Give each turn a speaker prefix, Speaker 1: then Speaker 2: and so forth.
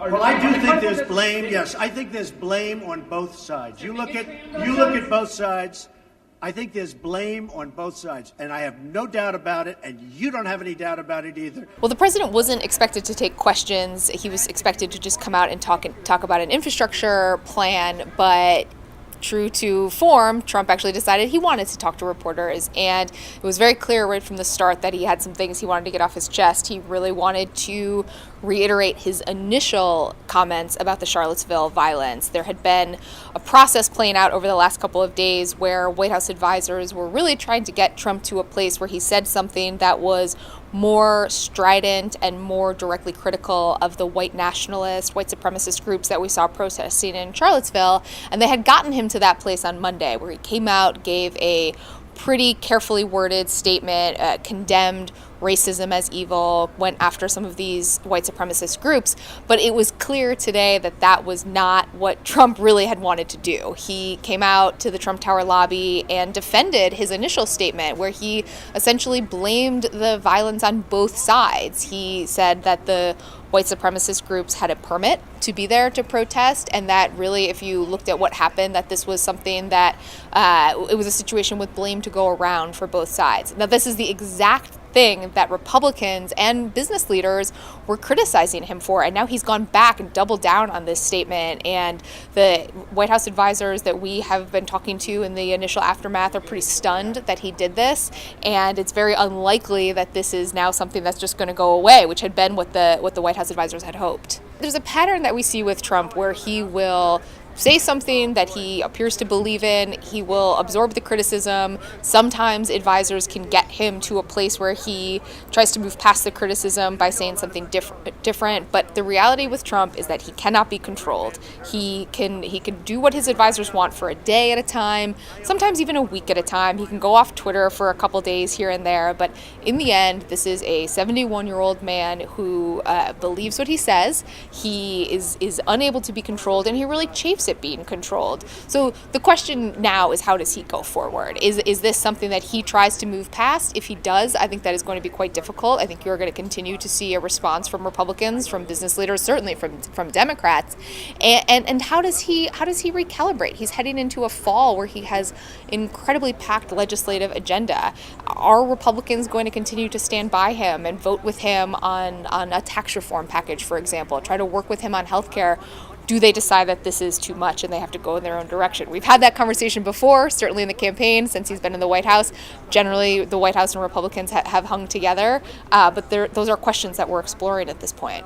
Speaker 1: Well, I do think there's blame. Yes, I think there's blame on both sides. You look at both sides. I think there's blame on both sides, and I have no doubt about it, and you don't have any doubt about it either.
Speaker 2: Well, the president wasn't expected to take questions. He was expected to just come out and talk about an infrastructure plan, but true to form, Trump actually decided he wanted to talk to reporters, and it was very clear right from the start that he had some things he wanted to get off his chest. He really wanted to reiterate his initial comments about the Charlottesville violence. There had been a process playing out over the last couple of days where White House advisors were really trying to get Trump to a place where he said something that was more strident and more directly critical of the white nationalist, white supremacist groups that we saw protesting in Charlottesville. And they had gotten him to that place on Monday, where he came out, gave a pretty carefully worded statement, condemned racism as evil, went after some of these white supremacist groups. But it was clear today that that was not what Trump really had wanted to do. He came out to the Trump Tower lobby and defended his initial statement, where he essentially blamed the violence on both sides. He said that the white supremacist groups had a permit to be there to protest, and that really, if you looked at what happened, that this was something that it was a situation with blame to go around for both sides. Now, this is the exact thing that Republicans and business leaders were criticizing him for, and now he's gone back and doubled down on this statement. And the White House advisors that we have been talking to in the initial aftermath are pretty stunned that he did this, and it's very unlikely that this is now something that's just going to go away, which had been what the White House advisors had hoped. There's a pattern that we see with Trump where he will say something that he appears to believe in. He will absorb the criticism. Sometimes advisors can get him to a place where he tries to move past the criticism by saying something different. But the reality with Trump is that he cannot be controlled. He can do what his advisors want for a day at a time, sometimes even a week at a time. He can go off Twitter for a couple days here and there. But in the end, this is a 71-year-old man who believes what he says. He is unable to be controlled, and he really chafes it being controlled. So the question now is, how does he go forward? Is this something that he tries to move past? If he does, I think that is going to be quite difficult. I think you're going to continue to see a response from Republicans, from business leaders, certainly from Democrats. And how does he recalibrate? He's heading into a fall where he has incredibly packed legislative agenda. Are Republicans going to continue to stand by him and vote with him on a tax reform package, for example, try to work with him on healthcare? Do they decide that this is too much and they have to go in their own direction? We've had that conversation before, certainly in the campaign, since he's been in the White House. Generally, the White House and Republicans have hung together, but those are questions that we're exploring at this point.